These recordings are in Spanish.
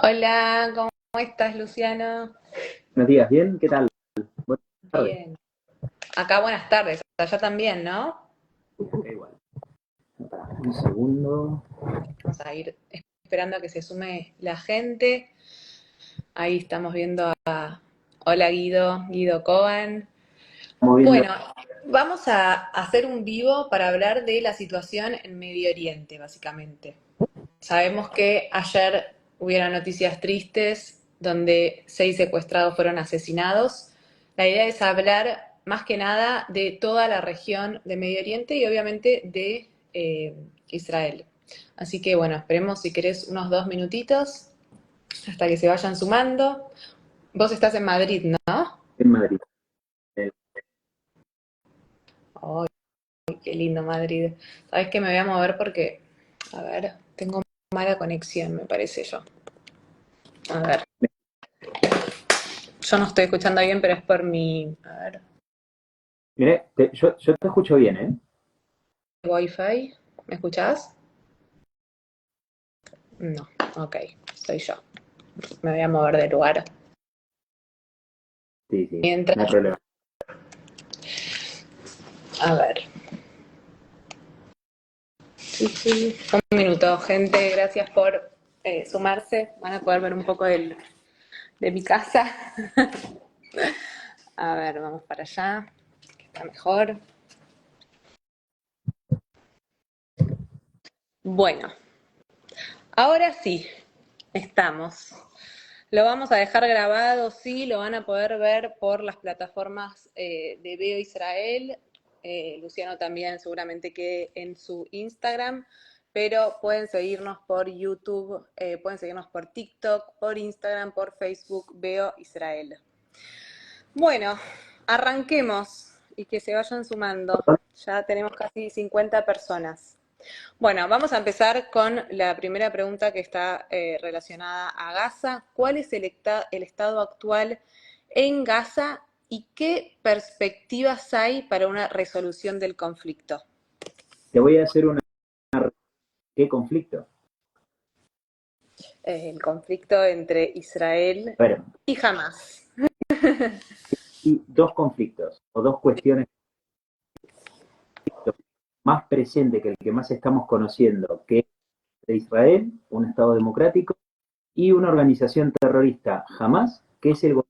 Hola, ¿cómo estás, Luciano? Buenos días, ¿bien? ¿Qué tal? Buenas tardes. Bien. Acá buenas tardes, allá también, ¿no? Igual. Pará, un segundo. Vamos a ir esperando a que se sume la gente. Ahí estamos viendo a... Hola Guido Coban. Estamos viendo. Bueno, vamos a hacer un vivo para hablar de la situación en Medio Oriente, básicamente. Sabemos que ayer hubieron noticias tristes donde 6 secuestrados fueron asesinados. La idea es hablar más que nada de toda la región de Medio Oriente y obviamente de Israel. Así que bueno, esperemos si querés unos 2 minutitos hasta que se vayan sumando. Vos estás en Madrid, ¿no? En Madrid. Eh, Ay, qué lindo Madrid. Sabes que me voy a mover porque, a ver, tengo mala conexión, me parece yo. A ver. Yo no estoy escuchando bien, pero es por mi, a ver, Mire, yo te escucho bien, ¿eh? Wi-Fi. ¿Me escuchás? No, ok, soy yo. Me voy a mover de lugar. Sí, sí, no hay Mientras, problema. a ver. Sí, sí. Un minuto, gente, gracias por sumarse. Van a poder ver un poco de mi casa. A ver, vamos para allá, que está mejor. Bueno, ahora sí, estamos. Lo vamos a dejar grabado, sí, lo van a poder ver por las plataformas de Veo Israel. Luciano también seguramente que en su Instagram, pero pueden seguirnos por YouTube, pueden seguirnos por TikTok, por Instagram, por Facebook, Veo Israel. Bueno, arranquemos y que se vayan sumando. Ya tenemos casi 50 personas. Bueno, vamos a empezar con la primera pregunta que está relacionada a Gaza. ¿Cuál es el estado actual en Gaza y qué perspectivas hay para una resolución del conflicto? Te voy a hacer una... ¿Qué conflicto? El conflicto entre Israel A ver, y Hamas. y dos conflictos o dos cuestiones más presentes que el que más estamos conociendo, que es de Israel, un Estado democrático, y una organización terrorista, Hamas, que es el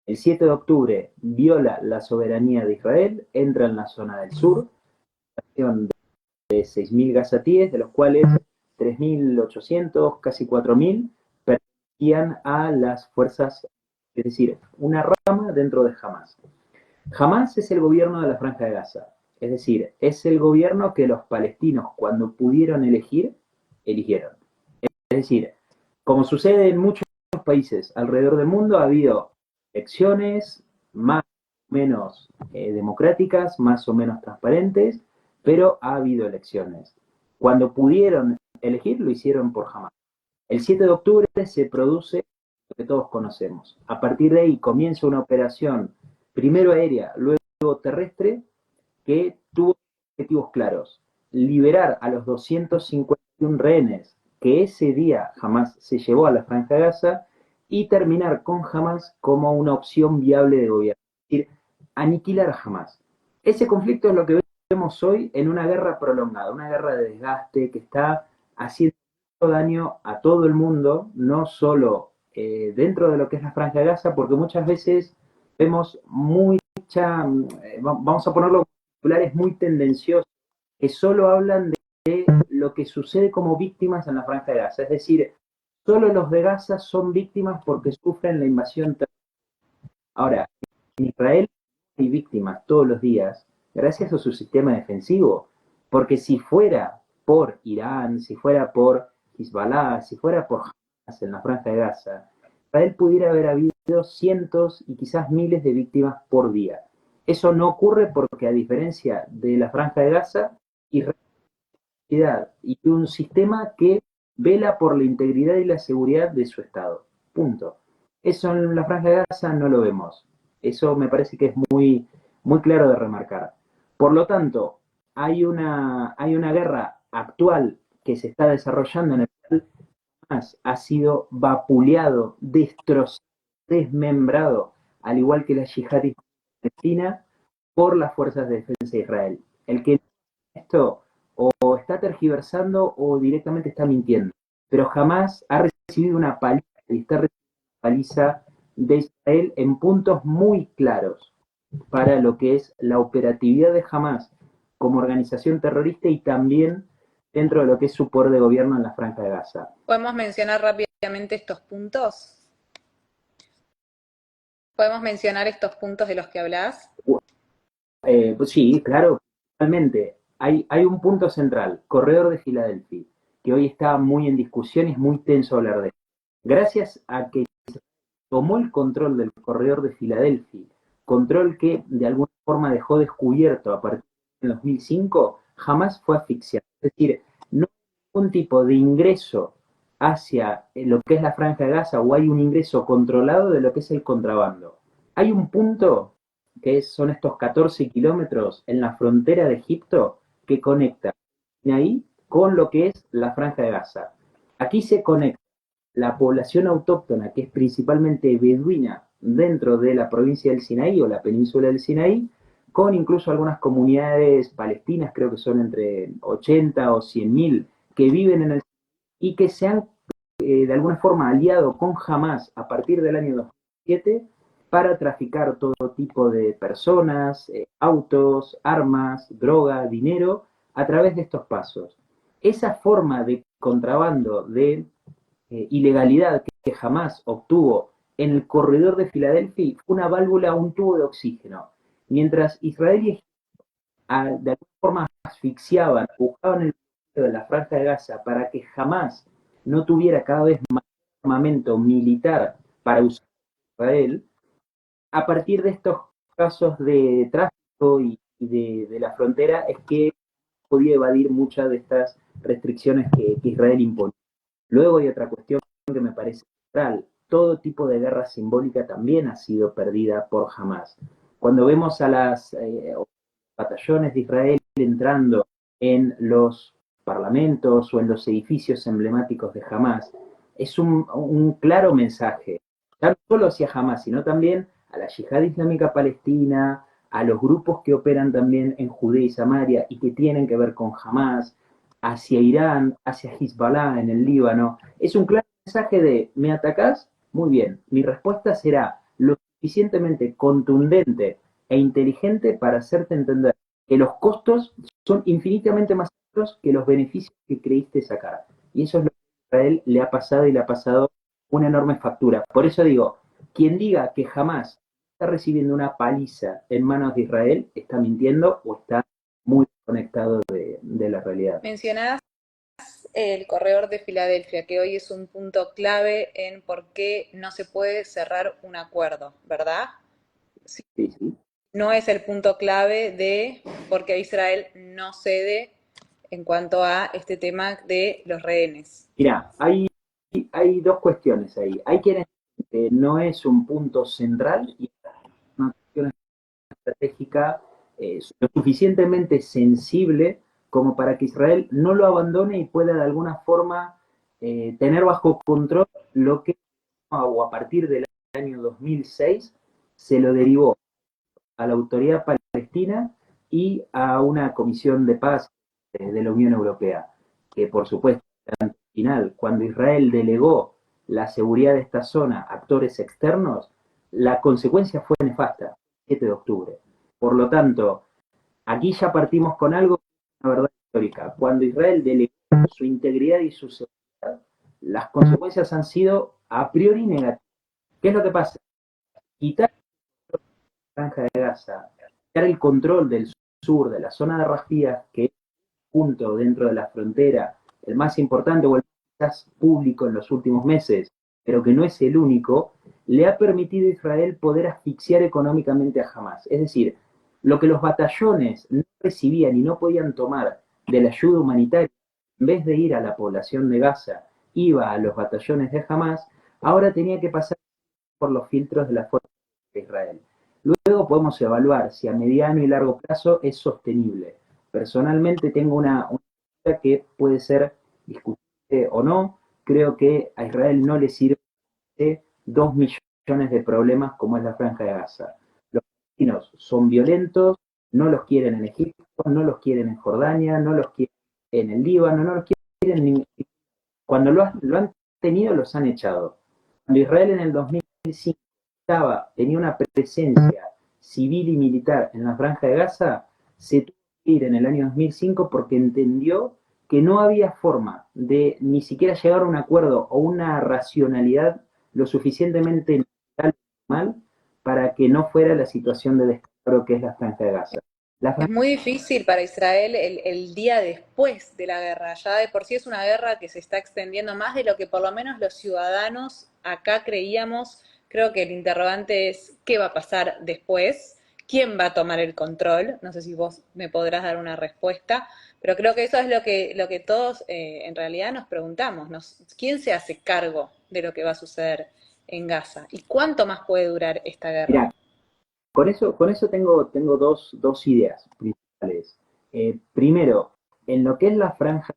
7 de octubre viola la soberanía de Israel, entra en la zona del sur, de 6.000 gazatíes, de los cuales 3.800, casi 4.000, pertenecían a las fuerzas, es decir, una rama dentro de Hamas. Hamas es el gobierno de la Franja de Gaza, es decir, es el gobierno que los palestinos, cuando pudieron elegir, eligieron. Es decir, como sucede en muchos países alrededor del mundo, ha habido elecciones más o menos democráticas, más o menos transparentes, pero ha habido elecciones. Cuando pudieron elegir, lo hicieron por Hamas. El 7 de octubre se produce lo que todos conocemos. A partir de ahí comienza una operación, primero aérea, luego terrestre, que tuvo objetivos claros. Liberar a los 251 rehenes que ese día jamás se llevó a la Franja de Gaza y terminar con Hamas como una opción viable de gobierno. Es decir, aniquilar a Hamas. Ese conflicto es lo que vemos hoy en una guerra prolongada, una guerra de desgaste que está haciendo daño a todo el mundo, no solo dentro de lo que es la Franja de Gaza, porque muchas veces vemos mucha, vamos a ponerlo titulares muy tendenciosos que solo hablan de lo que sucede como víctimas en la Franja de Gaza. Es decir, solo los de Gaza son víctimas porque sufren la invasión. Ahora, en Israel hay víctimas todos los días gracias a su sistema defensivo. Porque si fuera por Irán, si fuera por Hezbollah, si fuera por Hamas en la Franja de Gaza, Israel pudiera haber habido cientos y quizás miles de víctimas por día. Eso no ocurre porque, a diferencia de la Franja de Gaza, Israel y un sistema que vela por la integridad y la seguridad de su Estado. Punto. Eso en la Franja de Gaza no lo vemos. Eso me parece que es muy, muy claro de remarcar. Por lo tanto, hay una guerra actual que se está desarrollando en el Hamas ha sido vapuleado, destrozado, desmembrado, al igual que la yihad palestina, por las fuerzas de defensa de Israel. El que esto o está tergiversando o directamente está mintiendo. Pero jamás ha recibido una paliza y está recibiendo una paliza de Israel en puntos muy claros para lo que es la operatividad de Hamas como organización terrorista y también dentro de lo que es su poder de gobierno en la Franja de Gaza. ¿Podemos mencionar rápidamente estos puntos? ¿Podemos mencionar estos puntos de los que hablas? Pues sí, claro, realmente. Hay un punto central, Corredor de Filadelfia, que hoy está muy en discusión y es muy tenso hablar de él. Gracias a que tomó el control del Corredor de Filadelfia, control que de alguna forma dejó descubierto a partir de 2005, jamás fue asfixiado. Es decir, no hay ningún tipo de ingreso hacia lo que es la Franja de Gaza o hay un ingreso controlado de lo que es el contrabando. Hay un punto son estos 14 kilómetros en la frontera de Egipto que conecta ahí con lo que es la Franja de Gaza. Aquí se conecta la población autóctona, que es principalmente beduina dentro de la provincia del Sinaí o la península del Sinaí, con incluso algunas comunidades palestinas, creo que son entre 80 o 100 mil, que viven en el y que se han de alguna forma aliado con Hamas a partir del año 2007 para traficar todo tipo de personas, autos, armas, droga, dinero, a través de estos pasos. Esa forma de contrabando, de ilegalidad que jamás obtuvo en el corredor de Filadelfia fue una válvula, un tubo de oxígeno. Mientras Israel y Egipto de alguna forma asfixiaban, buscaban el de la Franja de Gaza para que jamás no tuviera cada vez más armamento militar para usar Israel, a partir de estos casos de tráfico y de la frontera es que podía evadir muchas de estas restricciones que Israel impone. Luego hay otra cuestión que me parece central. Todo tipo de guerra simbólica también ha sido perdida por Hamas. Cuando vemos a las batallones de Israel entrando en los parlamentos o en los edificios emblemáticos de Hamas, es un claro mensaje, ya no solo hacia Hamas, sino también a la yihad islámica palestina, a los grupos que operan también en Judea y Samaria y que tienen que ver con Hamas, hacia Irán, hacia Hezbollah en el Líbano. Es un claro mensaje de, ¿me atacás? Muy bien, mi respuesta será lo suficientemente contundente e inteligente para hacerte entender que los costos son infinitamente más altos que los beneficios que creíste sacar. Y eso es lo que a Israel le ha pasado y le ha pasado una enorme factura. Por eso digo, quien diga que jamás está recibiendo una paliza en manos de Israel está mintiendo o está muy conectado de la realidad. Mencionás el corredor de Filadelfia, que hoy es un punto clave en por qué no se puede cerrar un acuerdo, ¿verdad? Sí, sí. No es el punto clave de por qué Israel no cede en cuanto a este tema de los rehenes. Mira, hay dos cuestiones ahí. Hay quienes dicen que no es un punto central y una cuestión estratégica lo suficientemente sensible como para que Israel no lo abandone y pueda de alguna forma tener bajo control lo que o a partir del año 2006 se lo derivó a la autoridad palestina y a una comisión de paz de la Unión Europea, que por supuesto, al final, cuando Israel delegó la seguridad de esta zona a actores externos, la consecuencia fue nefasta, 7 de octubre. Por lo tanto, aquí ya partimos con algo, una verdad histórica. Cuando Israel delegó su integridad y su seguridad, las consecuencias han sido a priori negativas. ¿Qué es lo que pasa? Quitar la Franja de Gaza, quitar el control del sur, de la zona de Rafía, que es un punto dentro de la frontera, el más importante o el más público en los últimos meses, pero que no es el único, le ha permitido a Israel poder asfixiar económicamente a Hamas. Es decir, lo que los batallones no recibían y no podían tomar de la ayuda humanitaria, en vez de ir a la población de Gaza, iba a los batallones de Hamas, ahora tenía que pasar por los filtros de la fuerza de Israel. Luego podemos evaluar si a mediano y largo plazo es sostenible. Personalmente tengo una idea que puede ser discutible o no, creo que a Israel no le sirve 2 millones de problemas como es la Franja de Gaza. Los palestinos son violentos, no los quieren en Egipto, no los quieren en Jordania, no los quieren en el Líbano, no los quieren en... Cuando lo han tenido, los han echado. Cuando Israel en el 2005 tenía una presencia civil y militar en la Franja de Gaza, se tuvo que ir en el año 2005 porque entendió que no había forma de ni siquiera llegar a un acuerdo o una racionalidad lo suficientemente mal para que no fuera la situación de descaro que es la Franja de Gaza. Es muy difícil para Israel el día después de la guerra. Ya de por sí es una guerra que se está extendiendo más de lo que por lo menos los ciudadanos acá creíamos. Creo que el interrogante es qué va a pasar después, quién va a tomar el control. No sé si vos me podrás dar una respuesta, pero creo que eso es lo que todos en realidad nos preguntamos. ¿Quién se hace cargo de lo que va a suceder en Gaza? ¿Y cuánto más puede durar esta guerra? Mirá, con eso tengo dos ideas principales. Primero, en lo que es la franja,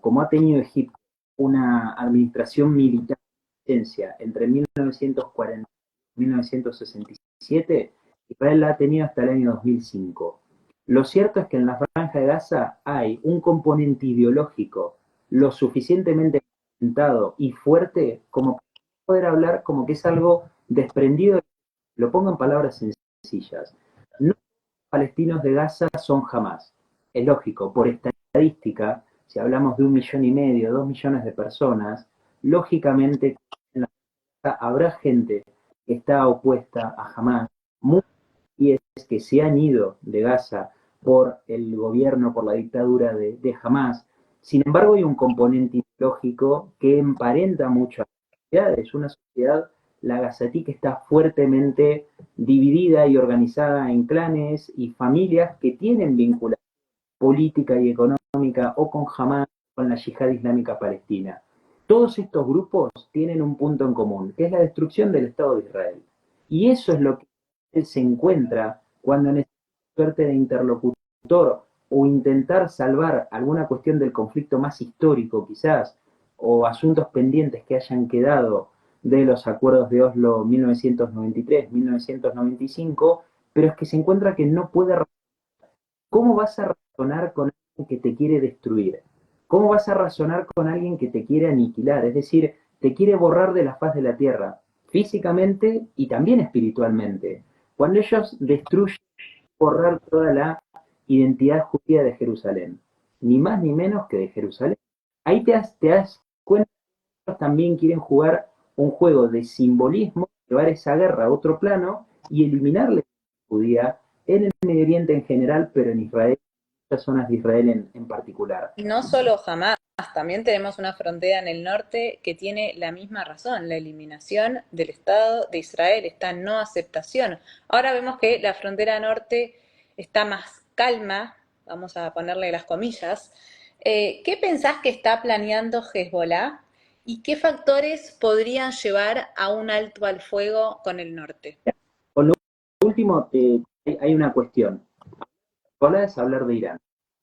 como ha tenido Egipto una administración militar entre 1940 y 1967, Israel la ha tenido hasta el año 2005. Lo cierto es que en la Franja de Gaza hay un componente ideológico lo suficientemente sentado y fuerte como para poder hablar como que es algo desprendido. Lo pongo en palabras sencillas. No los palestinos de Gaza son jamás. Es lógico, por estadística, si hablamos de 1,5 millones, 2 millones de personas, lógicamente en la Gaza habrá gente que está opuesta a Hamas, muchos que se han ido de Gaza por el gobierno, por la dictadura de Hamas. Sin embargo, hay un componente ideológico que emparenta mucho a las sociedades. Una sociedad, la gazatí, que está fuertemente dividida y organizada en clanes y familias que tienen vinculación política y económica o con Hamas, con la yihad islámica palestina. Todos estos grupos tienen un punto en común, que es la destrucción del Estado de Israel. Y eso es lo que él se encuentra cuando necesita suerte de interlocutor o intentar salvar alguna cuestión del conflicto más histórico quizás, o asuntos pendientes que hayan quedado de los acuerdos de Oslo 1993-1995, pero es que se encuentra que no puede. ¿Cómo vas a razonar con alguien que te quiere destruir? ¿Cómo vas a razonar con alguien que te quiere aniquilar? Es decir, te quiere borrar de la faz de la tierra, físicamente y también espiritualmente. Cuando ellos destruyen, borrar toda la identidad judía de Jerusalén, ni más ni menos que de Jerusalén. Ahí te das cuenta que ellos también quieren jugar un juego de simbolismo, llevar esa guerra a otro plano y eliminar la identidad judía en el Medio Oriente en general, pero en Israel, en muchas zonas de Israel en particular. Y no solo Hamas, también tenemos una frontera en el norte que tiene la misma razón, la eliminación del Estado de Israel, esta no aceptación. Ahora vemos que la frontera norte está más calma, vamos a ponerle las comillas. ¿Qué pensás que está planeando Hezbollah y qué factores podrían llevar a un alto al fuego con el norte? Con lo último, hay una cuestión. Hezbollah es hablar de Irán.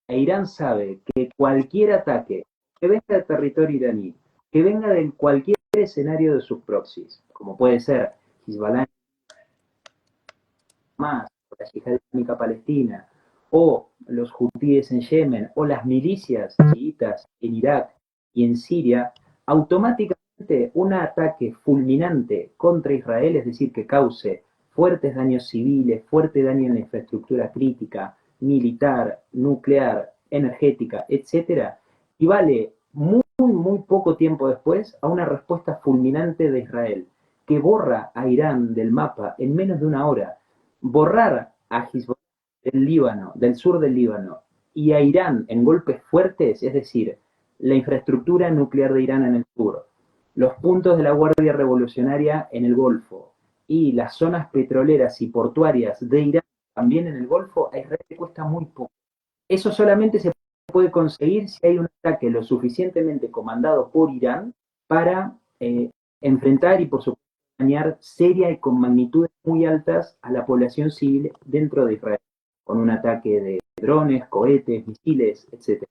E Irán sabe que cualquier ataque que venga del territorio iraní, que venga de cualquier escenario de sus proxies, como puede ser Hezbollah, más, la yihad islámica palestina, o los hutíes en Yemen, o las milicias chiitas en Irak y en Siria, automáticamente un ataque fulminante contra Israel, es decir, que cause fuertes daños civiles, fuerte daño en la infraestructura crítica, militar, nuclear, energética, etcétera, y vale muy poco tiempo después a una respuesta fulminante de Israel, que borra a Irán del mapa en menos de una hora. Borrar a Hezbollah del Líbano, del sur del Líbano, y a Irán en golpes fuertes, es decir, la infraestructura nuclear de Irán en el sur, los puntos de la Guardia Revolucionaria en el Golfo y las zonas petroleras y portuarias de Irán también en el Golfo, a Israel le cuesta muy poco. Eso solamente se puede conseguir si hay un ataque lo suficientemente comandado por Irán para enfrentar y, por supuesto, dañar seria y con magnitudes muy altas a la población civil dentro de Israel, con un ataque de drones, cohetes, misiles, etc.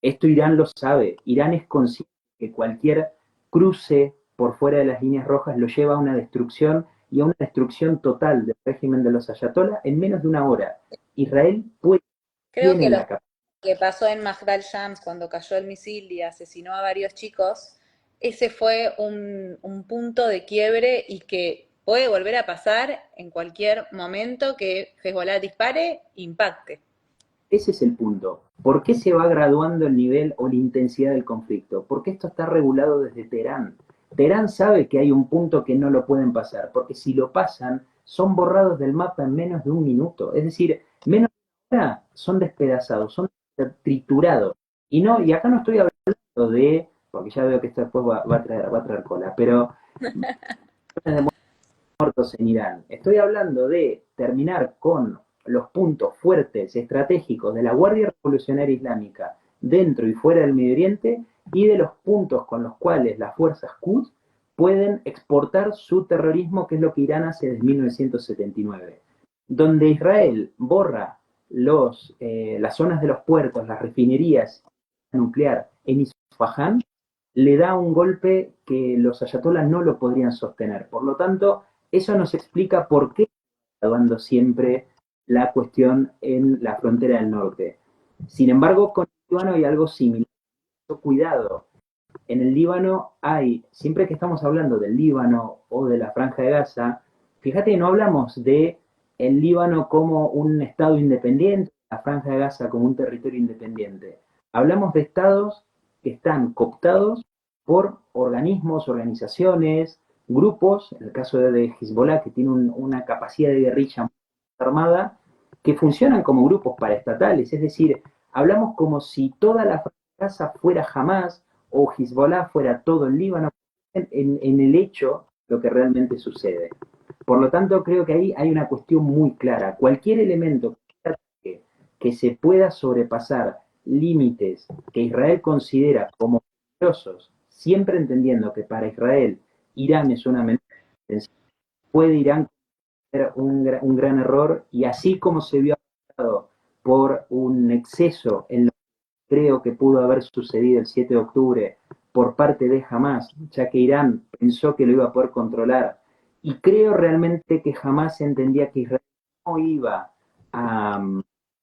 Esto Irán lo sabe. Irán es consciente que cualquier cruce por fuera de las líneas rojas lo lleva a una destrucción y a una destrucción total del régimen de los ayatolás en menos de una hora. Israel puede, Creo tiene que lo la capacidad. que pasó en Mahdal Shams cuando cayó el misil y asesinó a varios chicos, ese fue un punto de quiebre y que puede volver a pasar en cualquier momento que Hezbollah dispare, impacte. Ese es el punto. ¿Por qué se va graduando el nivel o la intensidad del conflicto? Porque esto está regulado desde Teherán. Teherán sabe que hay un punto que no lo pueden pasar, porque si lo pasan, son borrados del mapa en menos de un minuto. Es decir, menos de una hora son despedazados, son triturados. Y no, y acá no estoy hablando de, porque ya veo que esto después va a traer cola, pero muertos en Irán. Estoy hablando de terminar con los puntos fuertes estratégicos de la Guardia Revolucionaria Islámica dentro y fuera del Medio Oriente y de los puntos con los cuales las fuerzas Quds pueden exportar su terrorismo, que es lo que Irán hace desde 1979. Donde Israel borra las zonas de los puertos, las refinerías nuclear en Isfahan, le da un golpe que los ayatolás no lo podrían sostener. Por lo tanto, eso nos explica por qué está dando siempre la cuestión en la frontera del norte. Sin embargo, con el Líbano hay algo similar. Cuidado, en el Líbano hay, siempre que estamos hablando del Líbano o de la Franja de Gaza, fíjate que no hablamos de el Líbano como un estado independiente, la Franja de Gaza como un territorio independiente. Hablamos de estados que están cooptados por organismos, organizaciones, grupos, en el caso de Hezbollah, que tiene una capacidad de guerrilla armada, que funcionan como grupos paraestatales, es decir, hablamos como si toda la Franja de Gaza fuera Hamas o Hezbollah fuera todo el Líbano, en el hecho lo que realmente sucede. Por lo tanto, creo que ahí hay una cuestión muy clara. Cualquier elemento que se pueda sobrepasar límites que Israel considera como peligrosos, siempre entendiendo que para Israel Irán es una amenaza, puede Irán cometer un gran error, y así como se vio afectado por un exceso en lo que creo que pudo haber sucedido el 7 de octubre por parte de Hamas, ya que Irán pensó que lo iba a poder controlar, y creo realmente que Hamas entendía que Israel no iba a,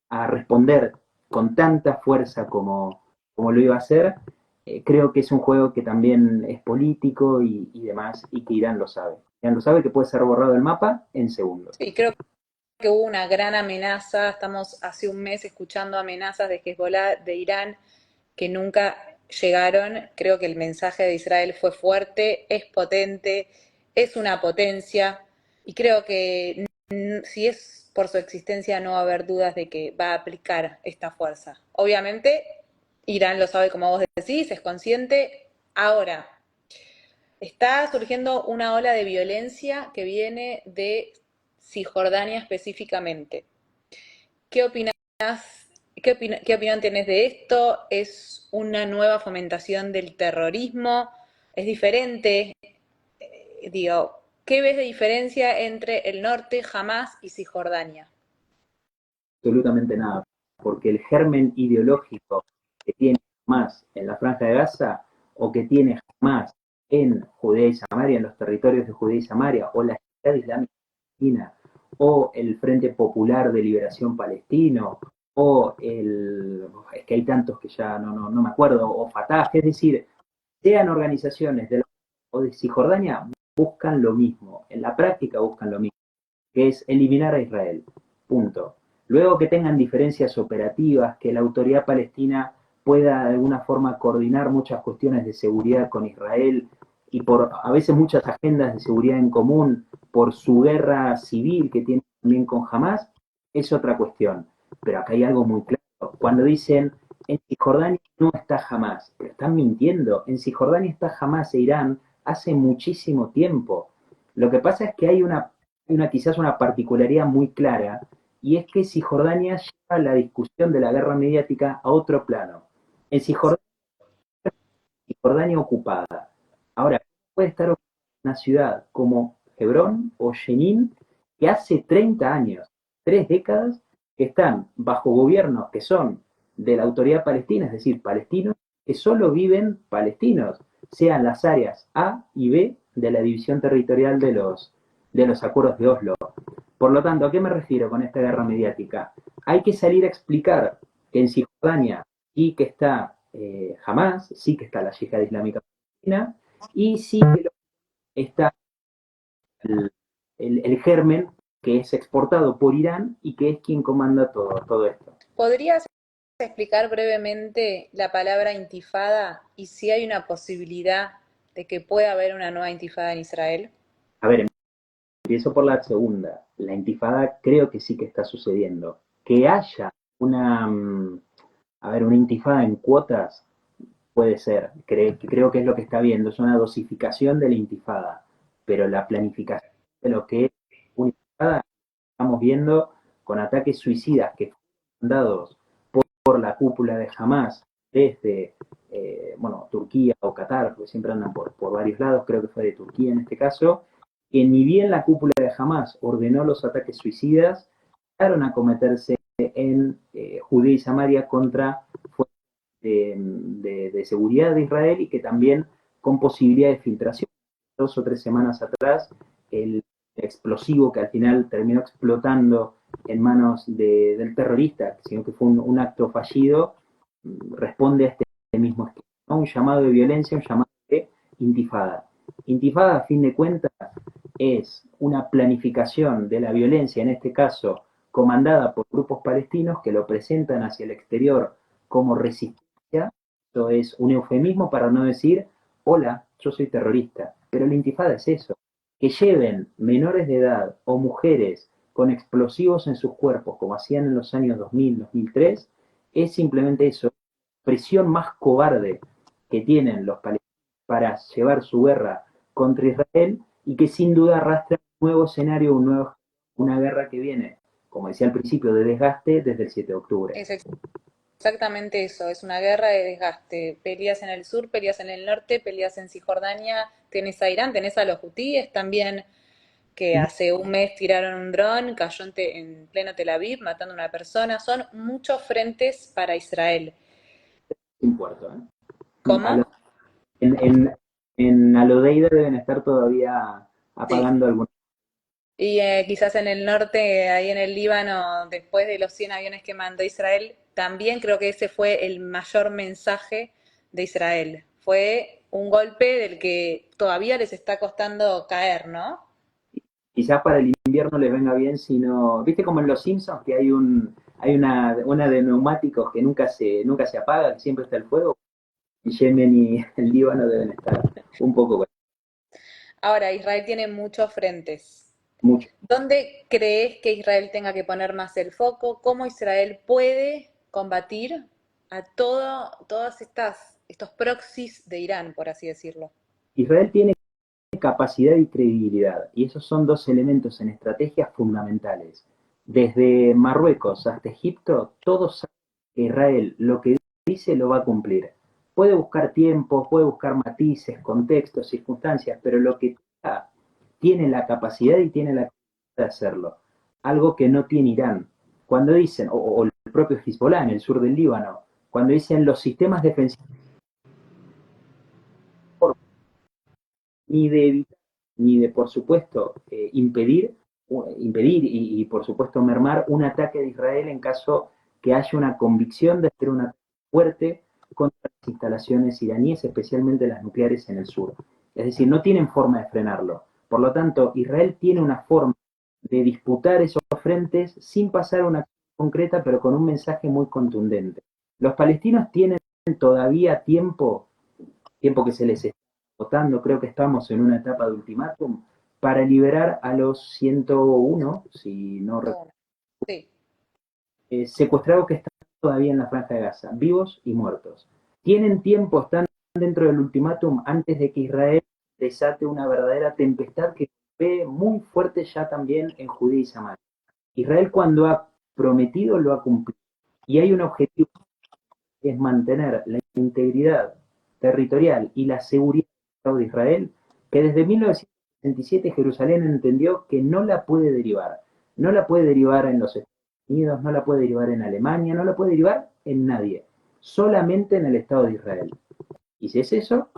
a responder con tanta fuerza como lo iba a hacer. Creo que es un juego que también es político y demás, y que Irán lo sabe. Irán lo sabe, que puede ser borrado el mapa en segundos. Sí, creo que hubo una gran amenaza, estamos hace un mes escuchando amenazas de Hezbollah, de Irán, que nunca llegaron. Creo que el mensaje de Israel fue fuerte, es potente, es una potencia, y creo que si es por su existencia no va a haber dudas de que va a aplicar esta fuerza. Obviamente, Irán lo sabe, como vos decís, es consciente. Ahora, está surgiendo una ola de violencia que viene de Cisjordania específicamente. ¿Qué opinas? ¿Qué opinión tienes de esto? ¿Es una nueva fomentación del terrorismo? ¿Es diferente? Digo, ¿qué ves de diferencia entre el norte, Hamas y Cisjordania? Absolutamente nada, porque el germen ideológico que tiene Hamas en la Franja de Gaza, o que tiene Hamas en Judea y Samaria, en los territorios de Judea y Samaria, o la Ciudad Islámica Palestina, o el Frente Popular de Liberación Palestino, o es que hay tantos que ya no me acuerdo, o Fatah, es decir, sean organizaciones o de Cisjordania, buscan lo mismo, en la práctica buscan lo mismo, que es eliminar a Israel. Punto. Luego que tengan diferencias operativas, que la autoridad palestina pueda de alguna forma coordinar muchas cuestiones de seguridad con Israel, y por a veces muchas agendas de seguridad en común por su guerra civil que tiene también con Hamas, es otra cuestión. Pero acá hay algo muy claro. Cuando dicen en Cisjordania no está Hamas, pero están mintiendo. En Cisjordania está Hamas e Irán hace muchísimo tiempo. Lo que pasa es que hay quizás una particularidad muy clara, y es que Cisjordania lleva la discusión de la guerra mediática a otro plano. En Cisjordania ocupada. Ahora, puede estar ocupada una ciudad como Hebrón o Jenin, que hace 30 años, 3 décadas, que están bajo gobiernos que son de la autoridad palestina, es decir, palestinos que solo viven palestinos, sean las áreas A y B de la división territorial de los acuerdos de Oslo. Por lo tanto, ¿a qué me refiero con esta guerra mediática? Hay que salir a explicar que en Cisjordania sí que está Hamas, sí que está la Yihad Islámica Palestina, y sí que está el germen que es exportado por Irán y que es quien comanda todo esto. ¿Podrías explicar brevemente la palabra intifada y si hay una posibilidad de que pueda haber una nueva intifada en Israel? A ver, empiezo por la segunda. La intifada creo que sí que está sucediendo. Que haya una, una intifada en cuotas puede ser. Creo que es lo que está viendo. Es una dosificación de la intifada. Pero la planificación de lo que es una intifada estamos viendo con ataques suicidas que fueron dados por la cúpula de Hamas desde Turquía o Qatar, porque siempre andan por varios lados, creo que fue de Turquía en este caso, que ni bien la cúpula de Hamas ordenó los ataques suicidas, llegaron a cometerse en Judea y Samaria contra fuerzas de seguridad de Israel y que también con posibilidad de filtración. 2 o 3 semanas atrás, el explosivo que al final terminó explotando en manos del terrorista, sino que fue un acto fallido, responde a este mismo esquema, ¿no? Un llamado de violencia, un llamado de intifada. Intifada, a fin de cuentas, es una planificación de la violencia, en este caso comandada por grupos palestinos que lo presentan hacia el exterior como resistencia. Esto es un eufemismo para no decir, hola, yo soy terrorista. Pero la intifada es eso, que lleven menores de edad o mujeres con explosivos en sus cuerpos, como hacían en los años 2000, 2003, es simplemente eso, presión más cobarde que tienen los palestinos para llevar su guerra contra Israel y que sin duda arrastra un nuevo escenario, una guerra que viene, como decía al principio, de desgaste desde el 7 de octubre. Es exactamente eso, es una guerra de desgaste. Peleas en el sur, peleas en el norte, peleas en Cisjordania, tenés a Irán, tenés a los hutíes también, que hace un mes tiraron un dron, cayó en pleno Tel Aviv, matando a una persona. Son muchos frentes para Israel. Sin puerto, ¿eh? A lo- ¿Cómo? en Alodeida deben estar todavía Sí. apagando algunos. Y quizás en el norte, ahí en el Líbano, después de los 100 aviones que mandó Israel, también creo que ese fue el mayor mensaje de Israel. Fue un golpe del que todavía les está costando caer, ¿no? Quizás para el invierno les venga bien, sino, viste como en Los Simpsons que hay una de neumáticos que nunca se apaga, que siempre está el fuego. Yemen y el Líbano deben estar un poco, Ahora, Israel tiene muchos frentes. mucho. ¿Dónde crees que Israel tenga que poner más el foco? ¿Cómo Israel puede combatir a todas estos proxies de Irán, por así decirlo? Israel tiene capacidad y credibilidad, y esos son dos elementos en estrategias fundamentales. Desde Marruecos hasta Egipto, todos saben que Israel lo que dice lo va a cumplir. Puede buscar tiempo, puede buscar matices, contextos, circunstancias, pero lo que tiene la capacidad y tiene la capacidad de hacerlo. Algo que no tiene Irán. Cuando dicen, o el propio Hezbollah en el sur del Líbano, cuando dicen los sistemas defensivos ni de evitar, ni de, por supuesto, impedir por supuesto, mermar un ataque de Israel en caso que haya una convicción de hacer un ataque fuerte contra las instalaciones iraníes, especialmente las nucleares en el sur. Es decir, no tienen forma de frenarlo. Por lo tanto, Israel tiene una forma de disputar esos frentes sin pasar a una acción concreta, pero con un mensaje muy contundente. Los palestinos tienen todavía tiempo que se les está votando, creo que estamos en una etapa de ultimátum, para liberar a los 101, si no recuerdo, Sí. secuestrados que están todavía en la Franja de Gaza, vivos y muertos. Tienen tiempo, están dentro del ultimátum antes de que Israel desate una verdadera tempestad que ve muy fuerte ya también en Judea y Samaria. Israel cuando ha prometido lo ha cumplido. Y hay un objetivo, que es mantener la integridad territorial y la seguridad del Estado de Israel, que desde 1967 Jerusalén entendió que no la puede derivar. No la puede derivar en los Estados Unidos, no la puede derivar en Alemania, no la puede derivar en nadie, solamente en el Estado de Israel. Y si es eso,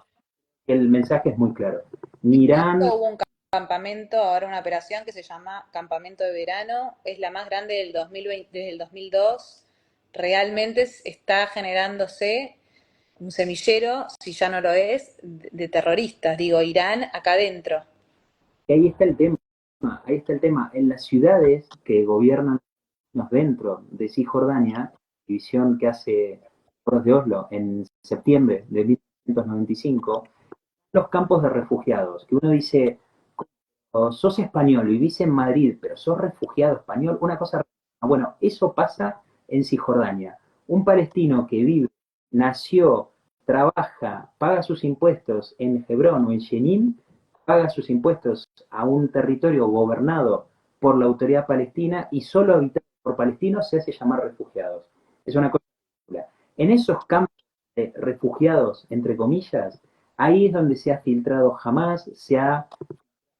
el mensaje es muy claro. Ni Irán, Hubo un campamento, ahora una operación que se llama Campamento de Verano, es la más grande del 2020, desde el 2002. Realmente está generándose un semillero, si ya no lo es, de terroristas, digo, Irán acá adentro. y ahí está el tema, ahí está el tema. En las ciudades que gobiernan dentro de Cisjordania, división que hace Foros de Oslo en septiembre de 1995, los campos de refugiados, que uno dice, oh, sos español, vivís en Madrid, pero sos refugiado español, una cosa, bueno, eso pasa en Cisjordania. Un palestino que vive, nació, trabaja, paga sus impuestos en Hebrón o en Jenin, paga sus impuestos a un territorio gobernado por la autoridad palestina y solo habitado por palestinos se hace llamar refugiados. Es una cosa. En esos campos de refugiados, entre comillas, ahí es donde se ha filtrado jamás, se ha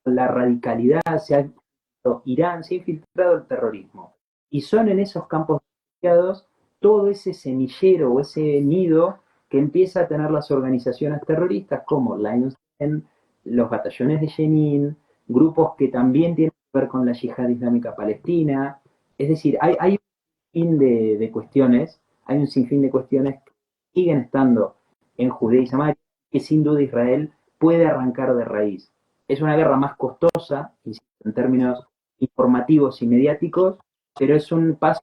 la radicalidad, se ha infiltrado Irán, se ha infiltrado el terrorismo. Y son en esos campos de refugiados todo ese semillero o ese nido que empieza a tener las organizaciones terroristas como Lions Den, los batallones de Jenin, grupos que también tienen que ver con la yihad islámica palestina. Es decir, hay un sinfín de cuestiones, hay un sinfín de cuestiones que siguen estando en Judea y Samaria, que sin duda Israel puede arrancar de raíz. Es una guerra más costosa, insisto, en términos informativos y mediáticos, pero es un paso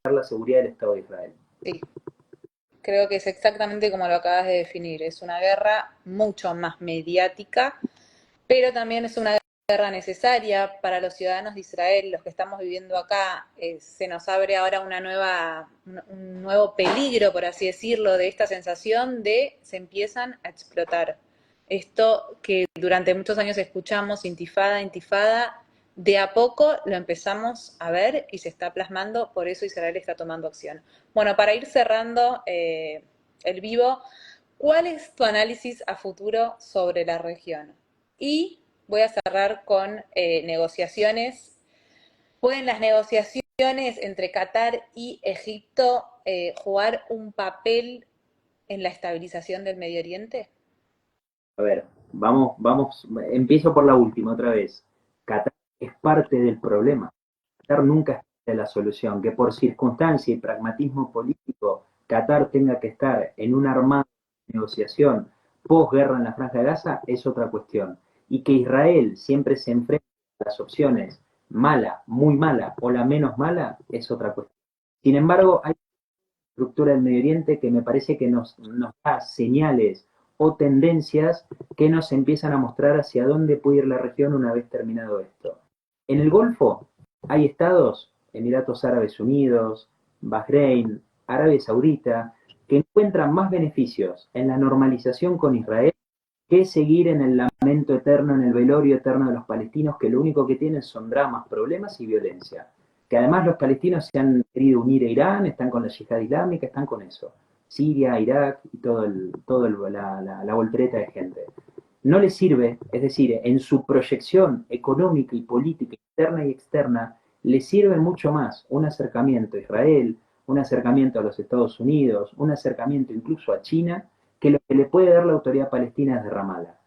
para la seguridad del Estado de Israel. Sí, creo que es exactamente como lo acabas de definir. Es una guerra mucho más mediática, pero también es una guerra necesaria para los ciudadanos de Israel, los que estamos viviendo acá. Se nos abre ahora un nuevo peligro, por así decirlo, de esta sensación de se empiezan a explotar. Esto que durante muchos años escuchamos, intifada, intifada, de a poco lo empezamos a ver y se está plasmando, por eso Israel está tomando acción. Bueno, para ir cerrando el vivo, ¿cuál es tu análisis a futuro sobre la región? Y voy a cerrar con negociaciones. ¿Pueden las negociaciones entre Qatar y Egipto jugar un papel en la estabilización del Medio Oriente? A ver, empiezo por la última otra vez. Qatar es parte del problema. Qatar nunca es parte de la solución. Que por circunstancia y pragmatismo político Qatar tenga que estar en una armada negociación posguerra en la Franja de Gaza es otra cuestión. Y que Israel siempre se enfrenta a las opciones mala, muy mala o la menos mala es otra cuestión. Sin embargo, hay estructura del Medio Oriente que me parece que nos da señales o tendencias que nos empiezan a mostrar hacia dónde puede ir la región una vez terminado esto. En el Golfo hay estados, Emiratos Árabes Unidos, Bahrein, Arabia Saudita, que encuentran más beneficios en la normalización con Israel que seguir en el lamento eterno, en el velorio eterno de los palestinos, que lo único que tienen son dramas, problemas y violencia. Que además los palestinos se han querido unir a Irán, están con la yihad islámica, están con eso. Siria, Irak y la voltereta de gente. No les sirve, es decir, en su proyección económica y política interna y externa, les sirve mucho más un acercamiento a Israel, un acercamiento a los Estados Unidos, un acercamiento incluso a China, que lo que le puede dar la autoridad palestina desde Ramallah.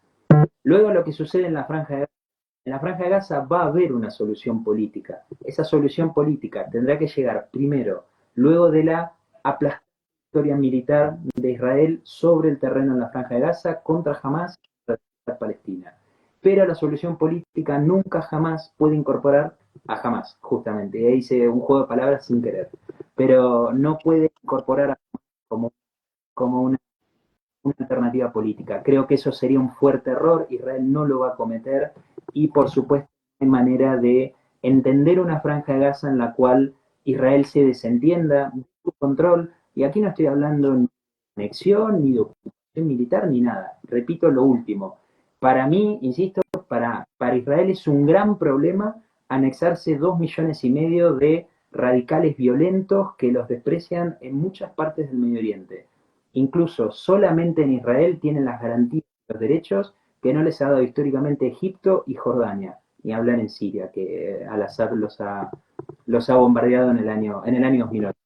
Luego lo que sucede en la Franja de Gaza va a haber una solución política. Esa solución política tendrá que llegar primero, luego de la aplastante victoria militar de Israel sobre el terreno en la Franja de Gaza contra Hamas y la sociedad palestina. Pero la solución política nunca jamás puede incorporar a Hamas, justamente. Y ahí hice un juego de palabras sin querer. Pero no puede incorporar a Hamas como una alternativa política. Creo que eso sería un fuerte error, Israel no lo va a cometer y por supuesto hay manera de entender una franja de Gaza en la cual Israel se desentienda de su control, y aquí no estoy hablando ni de anexión, ni de ocupación militar, ni nada. Repito lo último. Para mí, insisto, para Israel es un gran problema anexarse 2,5 millones de radicales violentos que los desprecian en muchas partes del Medio Oriente. Incluso solamente en Israel tienen las garantías de los derechos que no les ha dado históricamente Egipto y Jordania. ni hablar en Siria, que al-Assad los ha bombardeado en el año 2008.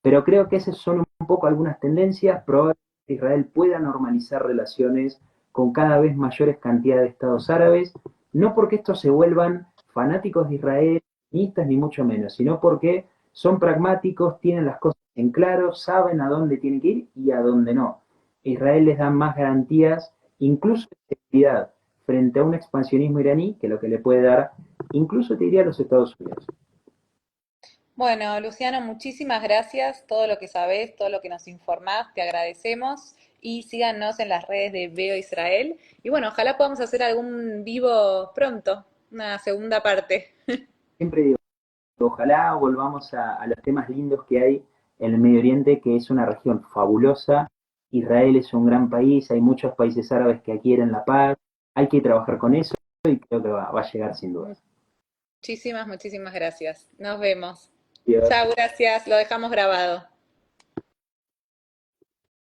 Pero creo que esas son un poco algunas tendencias. Probablemente Israel pueda normalizar relaciones con cada vez mayores cantidades de estados árabes, no porque estos se vuelvan fanáticos de Israel, ni mucho menos, sino porque son pragmáticos, tienen las cosas en claro, saben a dónde tienen que ir y a dónde no. Israel les da más garantías, incluso de seguridad, frente a un expansionismo iraní que lo que le puede dar, incluso te diría a los Estados Unidos. Bueno, Luciano, muchísimas gracias. Todo lo que sabés, todo lo que nos informás, te agradecemos. Y síganos en las redes de Veo Israel. Y bueno, ojalá podamos hacer algún vivo pronto, una segunda parte. Siempre digo, ojalá volvamos a los temas lindos que hay en el Medio Oriente, que es una región fabulosa. Israel es un gran país, hay muchos países árabes que quieren la paz, hay que trabajar con eso y creo que va a llegar sin duda. Muchísimas, muchísimas gracias. Nos vemos. Dios. Chao, gracias. Lo dejamos grabado.